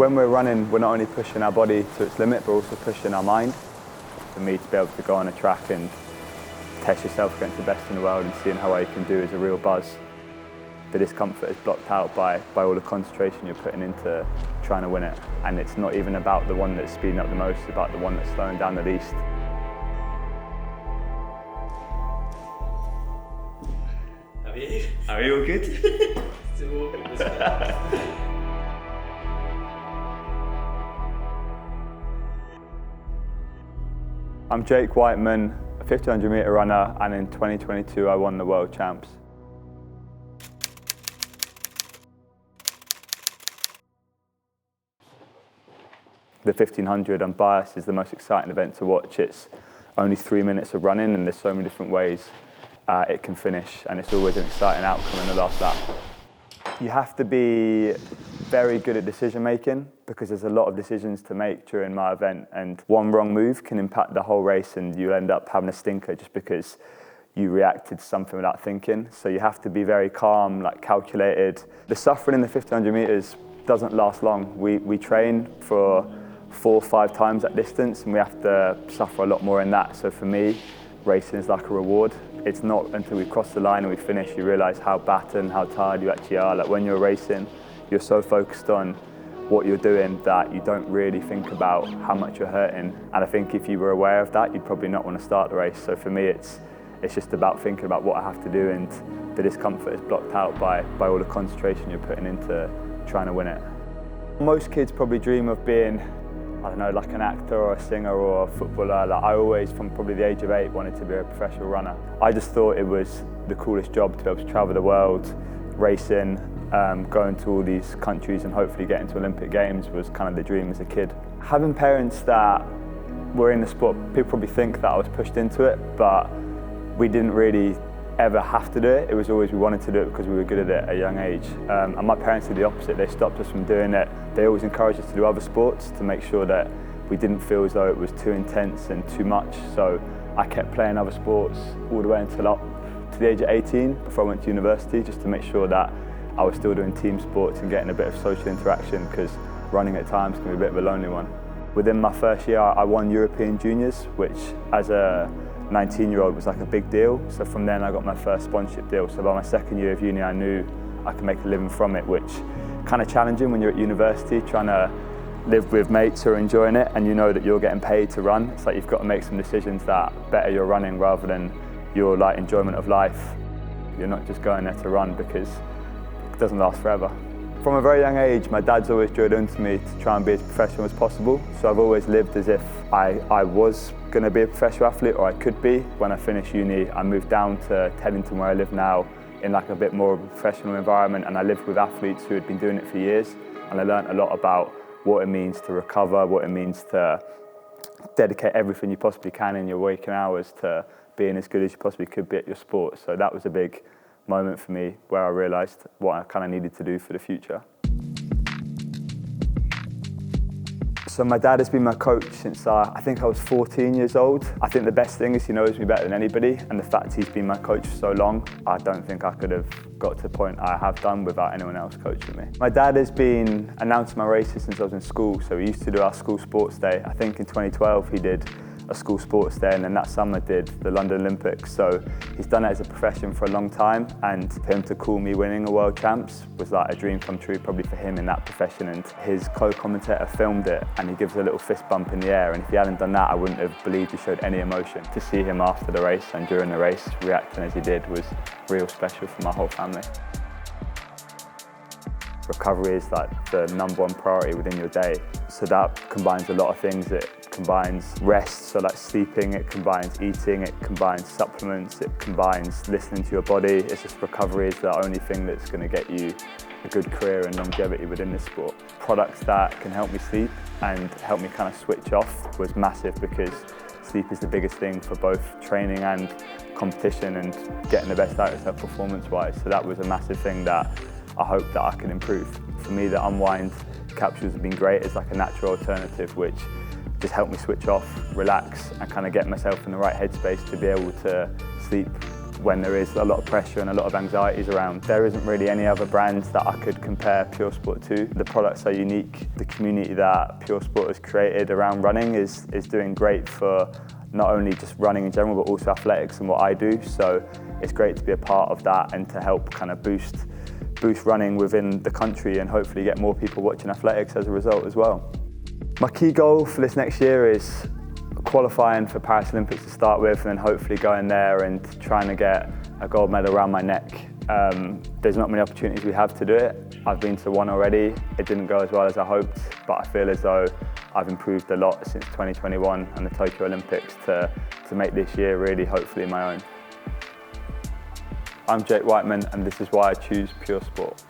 When we're running, we're not only pushing our body to its limit, but also pushing our mind. For me to be able to go on a track and test yourself against the best in the world and seeing how well you can do is a real buzz. The discomfort is blocked out by all the concentration you're putting into trying to win it. And it's not even about the one that's speeding up the most, it's about the one that's slowing down the least. How are you? Are you all good? Still awkward, isn't it? I'm Jake Wightman, a 1500 metre runner, and in 2022 I won the World Champs. The 1500, I'm biased, is the most exciting event to watch. It's only 3 minutes of running and there's so many different ways it can finish, and it's always an exciting outcome in the last lap. You have to be very good at decision making because there's a lot of decisions to make during my event, and one wrong move can impact the whole race and you'll end up having a stinker just because you reacted to something without thinking. So you have to be very calm, calculated. The suffering in the 1500 metres doesn't last long. We train for 4 or 5 times that distance and we have to suffer a lot more in that. So for me, racing is like a reward. It's not until we cross the line and we finish you realise how battered and how tired you actually are. When you're racing, you're so focused on what you're doing that you don't really think about how much you're hurting. And I think if you were aware of that, you'd probably not want to start the race. So for me, it's just about thinking about what I have to do, and the discomfort is blocked out by all the concentration you're putting into trying to win it. Most kids probably dream of being, I don't know, like an actor or a singer or a footballer. I always, from probably the age of 8, wanted to be a professional runner. I just thought it was the coolest job to be able to travel the world, racing, going to all these countries and hopefully getting to Olympic Games was kind of the dream as a kid. Having parents that were in the sport, people probably think that I was pushed into it, but we didn't really ever have to do it. It was always we wanted to do it because we were good at it at a young age. And my parents did the opposite. They stopped us from doing it. They always encouraged us to do other sports to make sure that we didn't feel as though it was too intense and too much. So I kept playing other sports all the way until up to the age of 18 before I went to university, just to make sure that I was still doing team sports and getting a bit of social interaction, because running at times can be a bit of a lonely one. Within my first year, I won European Juniors, which as a 19-year-old was like a big deal. So from then I got my first sponsorship deal. So by my second year of uni, I knew I could make a living from it, which kind of challenging when you're at university, trying to live with mates who are enjoying it and you know that you're getting paid to run. It's like you've got to make some decisions that better your running rather than your enjoyment of life. You're not just going there to run because it doesn't last forever. From a very young age, my dad's always drilled into me to try and be as professional as possible. So I've always lived as if I was going to be a professional athlete, or I could be. When I finished uni, I moved down to Teddington, where I live now, in a bit more of a professional environment, and I lived with athletes who had been doing it for years, and I learned a lot about what it means to recover, what it means to dedicate everything you possibly can in your waking hours to being as good as you possibly could be at your sport. So that was a big moment for me where I realised what I kind of needed to do for the future. So my dad has been my coach since I think I was 14 years old. I think the best thing is he knows me better than anybody, and the fact he's been my coach for so long, I don't think I could have got to the point I have done without anyone else coaching me. My dad has been announcing my races since I was in school, so we used to do our school sports day. I think in 2012 he did a school sports day, and then that summer did the London Olympics. So he's done it as a profession for a long time, and for him to call me winning a World Champs was like a dream come true probably for him in that profession. And his co-commentator filmed it and he gives a little fist bump in the air, and if he hadn't done that I wouldn't have believed he showed any emotion. To see him after the race and during the race reacting as he did was real special for my whole family. Recovery is the #1 priority within your day. So that combines a lot of things. It combines rest, so sleeping, it combines eating, it combines supplements, it combines listening to your body. It's just recovery is the only thing that's going to get you a good career and longevity within this sport. Products that can help me sleep and help me kind of switch off was massive, because sleep is the biggest thing for both training and competition and getting the best out of yourself performance-wise. So that was a massive thing that I hope that I can improve. For me, the Unwind capsules have been great. It's like a natural alternative which just helped me switch off, relax, and kind of get myself in the right headspace to be able to sleep when there is a lot of pressure and a lot of anxieties around. There isn't really any other brands that I could compare Pure Sport to. The products are unique. The community that Pure Sport has created around running is doing great for not only just running in general, but also athletics and what I do. So it's great to be a part of that and to help kind of boost running within the country and hopefully get more people watching athletics as a result as well. My key goal for this next year is qualifying for Paris Olympics to start with, and then hopefully going there and trying to get a gold medal around my neck. There's not many opportunities we have to do it. I've been to one already. It didn't go as well as I hoped, but I feel as though I've improved a lot since 2021 and the Tokyo Olympics to make this year really hopefully my own. I'm Wightman, and this is why I choose Pure Sport.